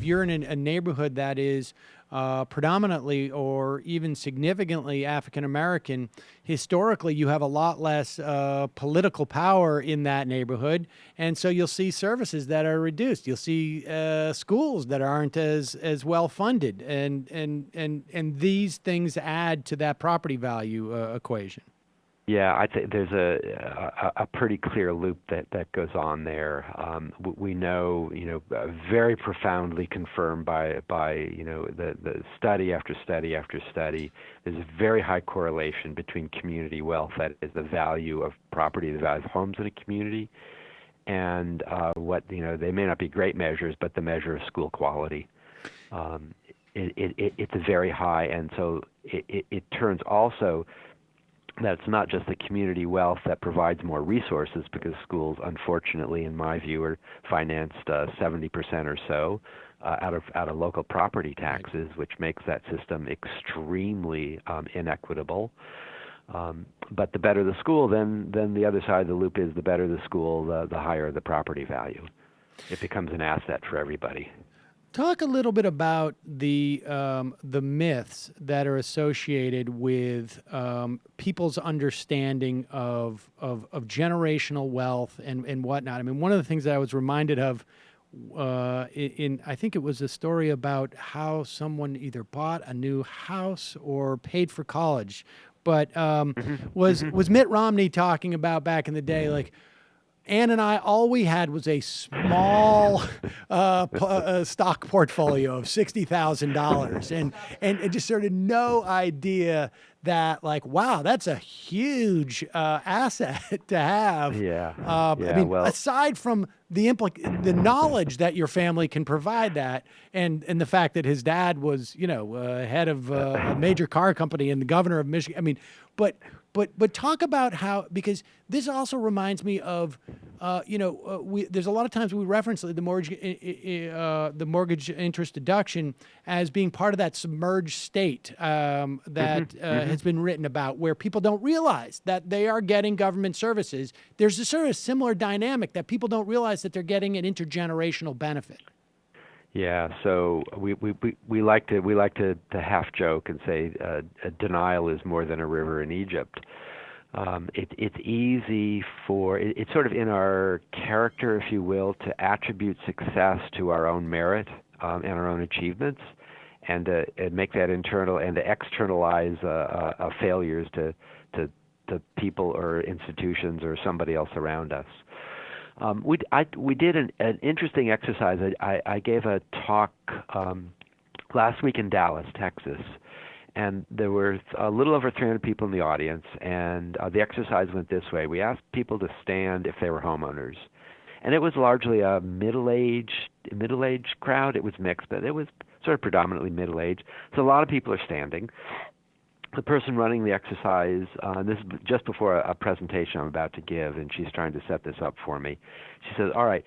you're in a neighborhood that is predominantly or even significantly African American, historically you have a lot less political power in that neighborhood, and so you'll see services that are reduced. You'll see schools that aren't as well funded, and these things add to that property value equation. Yeah, I think there's a pretty clear loop that goes on there. We know, very profoundly confirmed by the study after study after study. There's a very high correlation between community wealth, that is the value of property, the value of homes in a community, and they may not be great measures, but the measure of school quality. It's very high, and so it turns also that it's not just the community wealth that provides more resources, because schools, unfortunately, in my view, are financed 70% or so out of local property taxes, which makes that system extremely inequitable. But the better the school, then the other side of the loop is the better the school, the higher the property value. It becomes an asset for everybody. Talk a little bit about the myths that are associated with people's understanding of generational wealth and whatnot. I mean, one of the things that I was reminded of I think it was a story about how someone either bought a new house or paid for college, but was Mitt Romney talking about back in the day, like, Ann and I, all we had was a small stock portfolio of $60,000, and just sort of no idea that, like, wow, that's a huge asset to have. Yeah. I mean, aside from the knowledge that your family can provide that, and the fact that his dad was, head of a major car company and the governor of Michigan. I mean, but talk about how, because this also reminds me of, there's a lot of times we reference the mortgage interest deduction as being part of that submerged state that has been written about, where people don't realize that they are getting government services. There's a sort of similar dynamic that people don't realize that they're getting an intergenerational benefit. Yeah, so we like to half joke and say denial is more than a river in Egypt. It's easy it's sort of in our character, if you will, to attribute success to our own merit and our own achievements, and make that internal, and to externalize failures to people or institutions or somebody else around us. We did an interesting exercise. I gave a talk last week in Dallas, Texas, and there were a little over 300 people in the audience, and the exercise went this way. We asked people to stand if they were homeowners, and it was largely a middle-aged crowd. It was mixed, but it was sort of predominantly middle-aged. So a lot of people are standing. The person running the exercise, this is just before a presentation I'm about to give, and she's trying to set this up for me. She says, all right,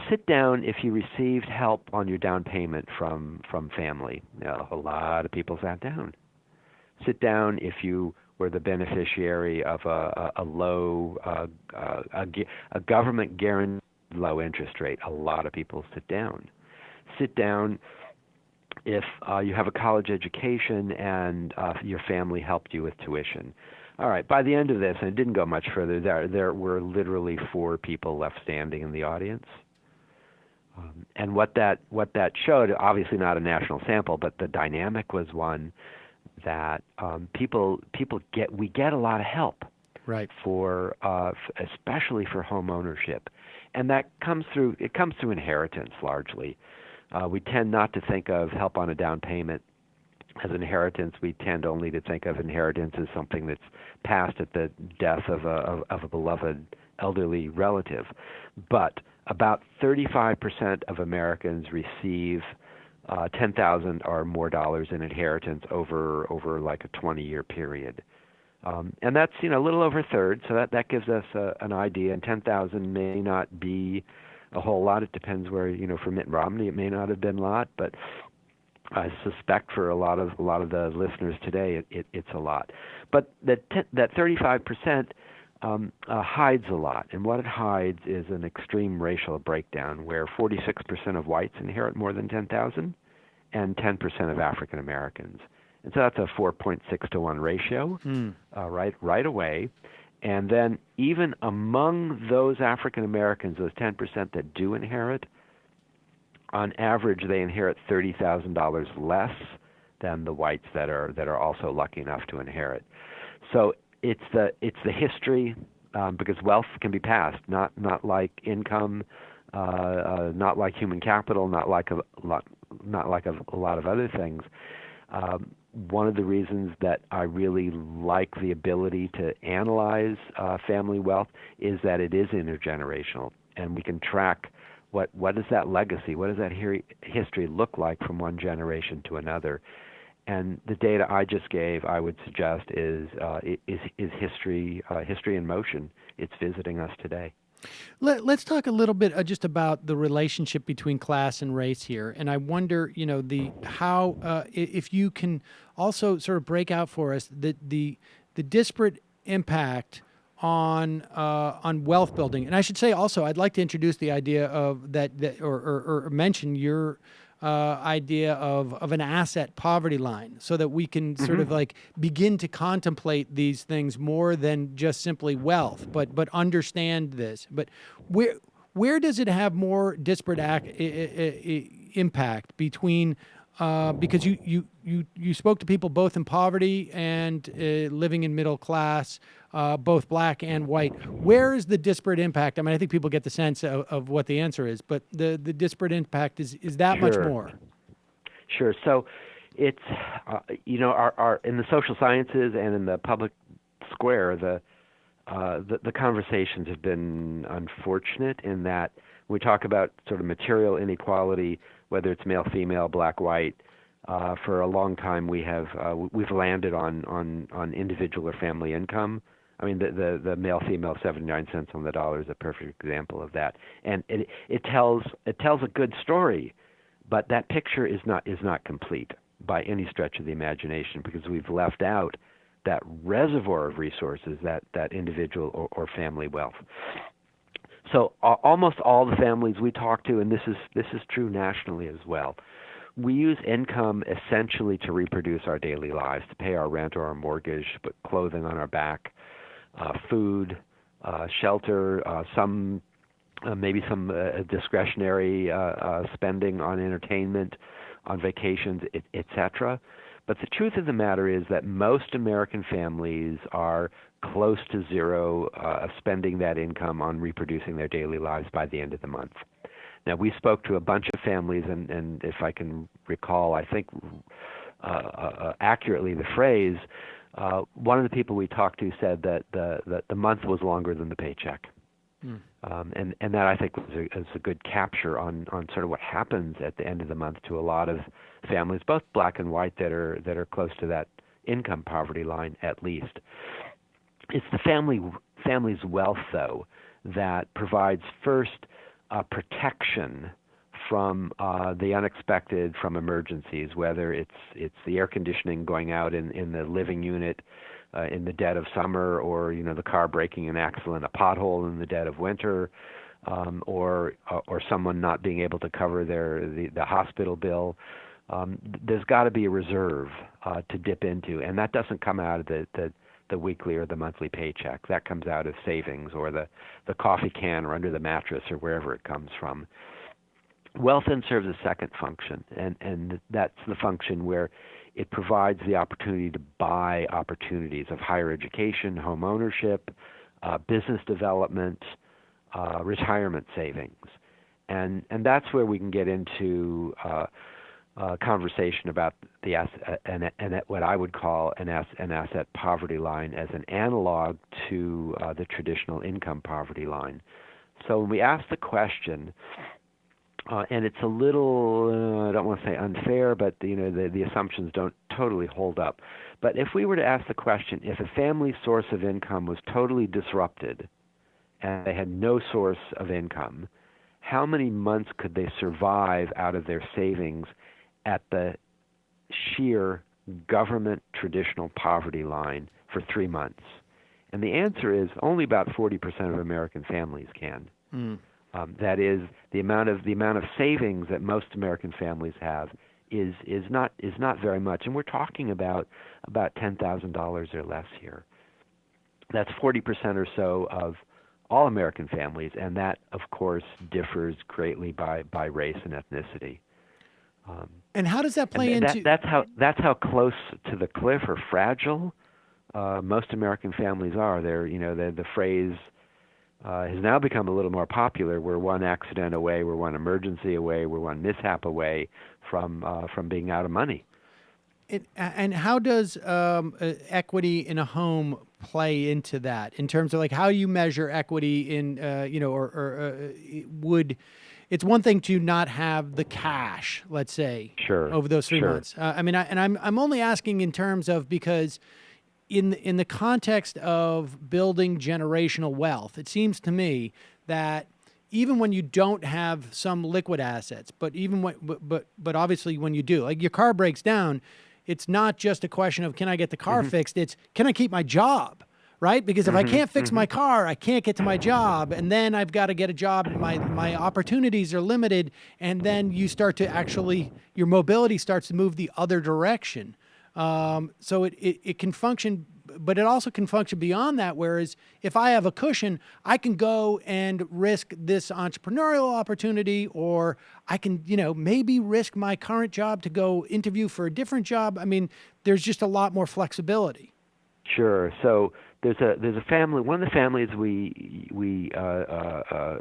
sit down if you received help on your down payment from family. A lot of people sat down. Sit down if you were the beneficiary of a low, a government guaranteed low interest rate. A lot of people sit down. Sit down if you have a college education and your family helped you with tuition. All right, by the end of this, and it didn't go much further, there were literally 4 people left standing in the audience. And what that showed, obviously not a national sample, but the dynamic was one that we get a lot of help, right, especially for home ownership, and that comes through inheritance largely. We tend not to think of help on a down payment as inheritance. We tend only to think of inheritance as something that's passed at the death of a beloved elderly relative. But about 35% of Americans receive $10,000 or more dollars in inheritance over like a 20-year period. And that's a little over a third, so that gives us an idea. And 10,000 may not be a whole lot. It depends where, for Mitt Romney, it may not have been a lot, but I suspect for a lot of the listeners today, it's a lot. But that 35%, hides a lot. And what it hides is an extreme racial breakdown where 46% of whites inherit more than 10,000 and 10% of African Americans. And so that's a 4.6 to 1 ratio right away. And then even among those African Americans, those 10% that do inherit, on average they inherit $30,000 less than the whites that are also lucky enough to inherit. So it's the history, because wealth can be passed, not like income, not like human capital, not like a lot of other things. One of the reasons that I really like the ability to analyze family wealth is that it is intergenerational, and we can track what is that legacy, what does that history look like from one generation to another. And the data I just gave, I would suggest, is history in motion. It's visiting us today. Let's talk a little bit just about the relationship between class and race here, and I wonder, if you can also sort of break out for us the disparate impact on wealth building. And I should say also, I'd like to introduce the idea of that or mention your idea of an asset poverty line, so that we can sort of like begin to contemplate these things more than just simply wealth, but understand this. But where does it have more disparate impact between? Because you spoke to people both in poverty and living in middle class, both black and white. Where is the disparate impact? I mean, I think people get the sense of what the answer is, but the disparate impact is that much more? Sure. So it's, our in the social sciences and in the public square, the conversations have been unfortunate in that we talk about sort of material inequality, whether it's male, female, black, white. For a long time, we've landed on individual or family income. I mean, the male female 79 cents on the dollar is a perfect example of that, and it tells a good story, but that picture is not complete by any stretch of the imagination, because we've left out that reservoir of resources, that individual or family wealth. So almost all the families we talk to, and this is true nationally as well, we use income essentially to reproduce our daily lives, to pay our rent or our mortgage, put clothing on our back, food, shelter, maybe some discretionary spending on entertainment, on vacations, etc. But the truth of the matter is that most American families are close to zero spending that income on reproducing their daily lives by the end of the month. Now, we spoke to a bunch of families, and if I can recall, I think accurately the phrase, one of the people we talked to said that the month was longer than the paycheck. And that, I think, is a good capture on sort of what happens at the end of the month to a lot of families, both black and white, that are close to that income poverty line at least. It's the family's wealth, though, that provides first protection from the unexpected, from emergencies, whether it's the air conditioning going out in the living unit in the dead of summer, or the car breaking an axle in a pothole in the dead of winter, or someone not being able to cover the hospital bill. There's got to be a reserve to dip into, and that doesn't come out of the weekly or the monthly paycheck. That comes out of savings, or the coffee can, or under the mattress, or wherever it comes from. Wealth then serves a second function, and that's the function where it provides the opportunity to buy opportunities of higher education, home ownership, business development, retirement savings. And that's where we can get into conversation about the asset, and what I would call an asset poverty line as an analog to the traditional income poverty line. So when we ask the question, and it's a little, I don't want to say unfair, but the assumptions don't totally hold up. But if we were to ask the question, if a family's source of income was totally disrupted and they had no source of income, how many months could they survive out of their savings at the sheer government traditional poverty line for 3 months? And the answer is only about 40% of American families can. That is, the amount of savings that most American families have is not very much, and we're talking about $10,000 or less here. That's 40% or so of all American families, and that, of course, differs greatly by race and ethnicity. And how does that play into? That's how close to the cliff or fragile most American families are. The phrase has now become a little more popular. We're one accident away, we're one emergency away, we're one mishap away from being out of money. And how does equity in a home play into that in terms of like how you measure equity in it's one thing to not have the cash, let's say, over those 3 months. I'm only asking in terms of because in the context of building generational wealth, it seems to me that even when you don't have some liquid assets, but obviously when you do, like your car breaks down, it's not just a question of can I get the car fixed, it's can I keep my job, right? Because if I can't fix my car, I can't get to my job, and then I've got to get a job, and my opportunities are limited, and then you start to your mobility starts to move the other direction. So it can function, but it also can function beyond that, whereas if I have a cushion, I can go and risk this entrepreneurial opportunity, or I can, maybe risk my current job to go interview for a different job. I mean, there's just a lot more flexibility. Sure. So there's a family. One of the families we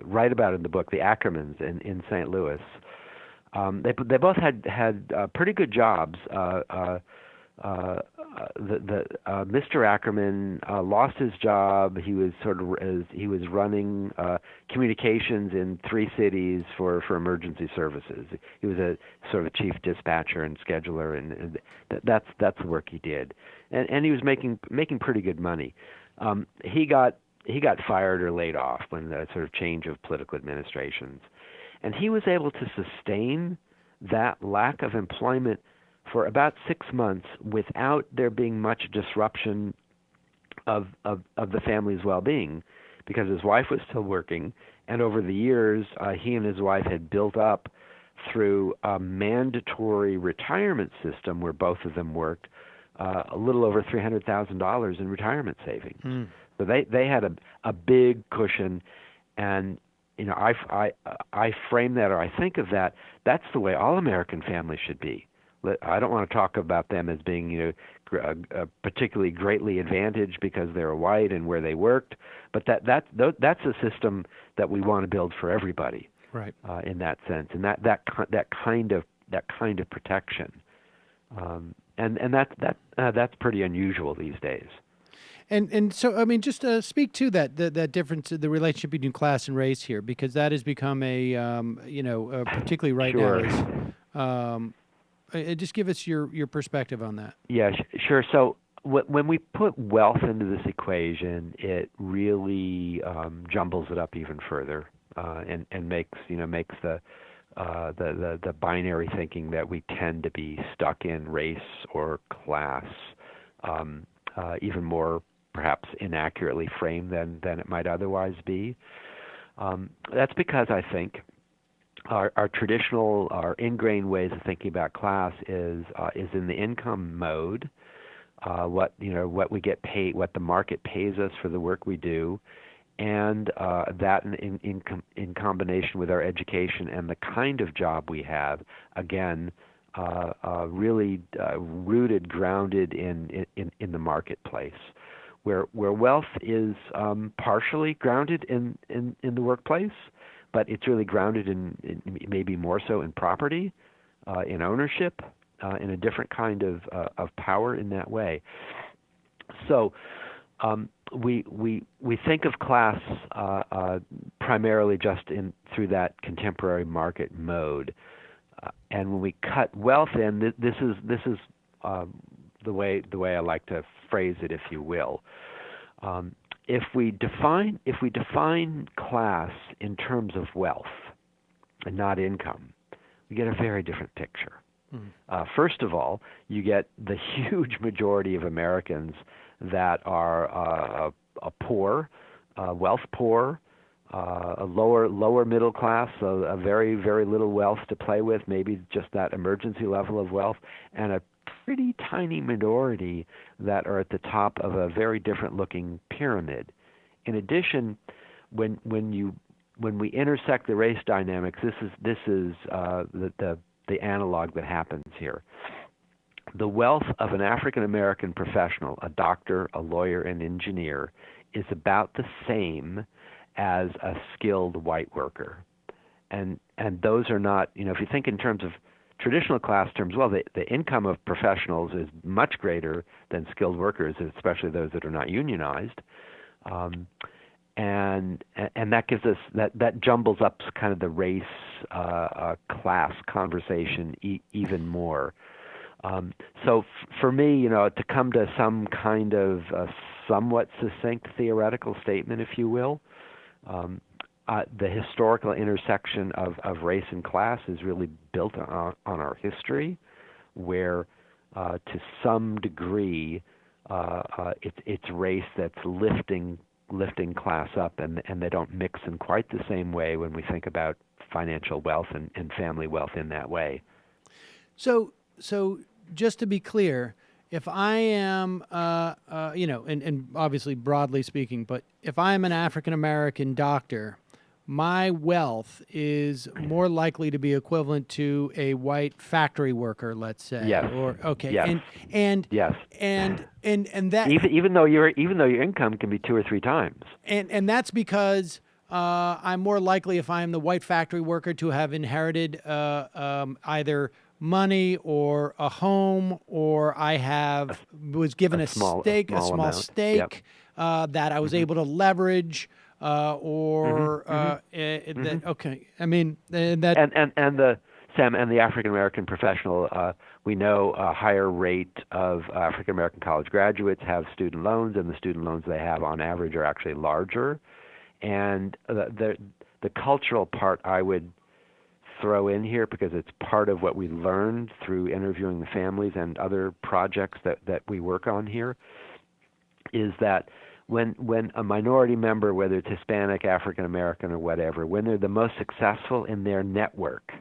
write about in the book, the Ackermans in St. Louis. They both had pretty good jobs. Mr. Ackerman lost his job. He was running communications in 3 cities for emergency services. He was a sort of chief dispatcher and scheduler, and that's the work he did. And he was making pretty good money. He got fired or laid off when the sort of change of political administrations, and he was able to sustain that lack of employment for about 6 months without there being much disruption of the family's well-being, because his wife was still working, and over the years he and his wife had built up through a mandatory retirement system where both of them worked a little over $300,000 in retirement savings. So they had a big cushion, and I frame that, or I think of that. That's the way all American families should be. I don't want to talk about them as being, particularly greatly advantaged because they're white and where they worked, but that's a system that we want to build for everybody, right? In that sense, and that kind of protection, and that's pretty unusual these days. And so, I mean, just speak to that difference, the relationship between class and race here, because that has become particularly right now. Just give us your perspective on that. Yeah, sure. So when we put wealth into this equation, it really jumbles it up even further, and makes the binary thinking that we tend to be stuck in, race or class, even more perhaps inaccurately framed than it might otherwise be. That's because I think our traditional, our ingrained ways of thinking about class is in the income mode. What we get paid, what the market pays us for the work we do, and that in combination with our education and the kind of job we have, again, really rooted, grounded in the marketplace, where wealth is partially grounded in the workplace, but it's really grounded in maybe more so in property, in ownership, in a different kind of power in that way. So we think of class primarily just through that contemporary market mode, and when we cut wealth in, this is the way I like to phrase it, if you will. If we define class in terms of wealth and not income, we get a very different picture. First of all, you get the huge majority of Americans that are poor, wealth poor, a lower middle class, a very, very little wealth to play with, maybe just that emergency level of wealth, and a pretty tiny minority that are at the top of a very different looking pyramid. In addition, when we intersect the race dynamics, this is the analog that happens here. The wealth of an African American professional, a doctor, a lawyer, an engineer, is about the same as a skilled white worker. And those are not, if you think in terms of traditional class terms, well, the income of professionals is much greater than skilled workers, especially those that are not unionized. And that gives us, that jumbles up kind of the race class conversation even more. So for me, to come to some kind of somewhat succinct theoretical statement, if you will, the historical intersection of race and class is really built on our history, where to some degree it's race that's lifting class up, and they don't mix in quite the same way when we think about financial wealth and family wealth in that way. So just to be clear, if I am, and obviously broadly speaking, but if I'm an African-American doctor, my wealth is more likely to be equivalent to a white factory worker, let's say. Yes. Or okay. Yes. And yes. And that even though your income can be 2 or 3 times. And that's because I'm more likely, if I'm the white factory worker, to have inherited either money or a home, or I was given a small stake Yep. That I was able to leverage. Okay. I mean, that and the African American professional, we know a higher rate of African American college graduates have student loans, and the student loans they have on average are actually larger. And the cultural part I would throw in here, because it's part of what we learned through interviewing the families and other projects that we work on here, is that when a minority member, whether it's Hispanic, African American, or whatever, when they're the most successful in their network,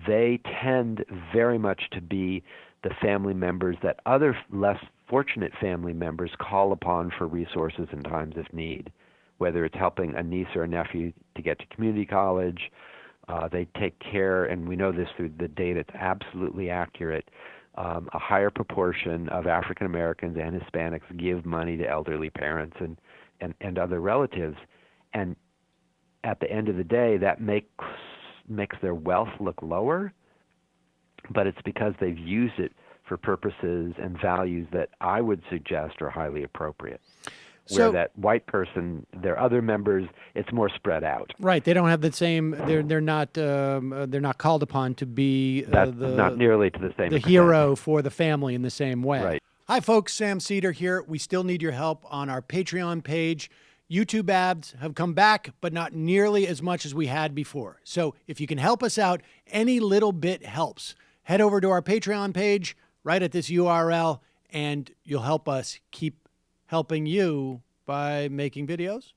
they tend very much to be the family members that other less fortunate family members call upon for resources in times of need, whether it's helping a niece or a nephew to get to community college. They take care, and we know this through the data, it's absolutely accurate. A higher proportion of African Americans and Hispanics give money to elderly parents and other relatives. And at the end of the day, that makes their wealth look lower, but it's because they've used it for purposes and values that I would suggest are highly appropriate. Where that white person, their other members, it's more spread out. Right, they don't have the same. They're not called upon to be not nearly to the same the extent. hero for the family in the same way. Right. Hi, folks. Sam Seder here. We still need your help on our Patreon page. YouTube ads have come back, but not nearly as much as we had before. So if you can help us out, any little bit helps. Head over to our Patreon page right at this URL, and you'll help us keep helping you by making videos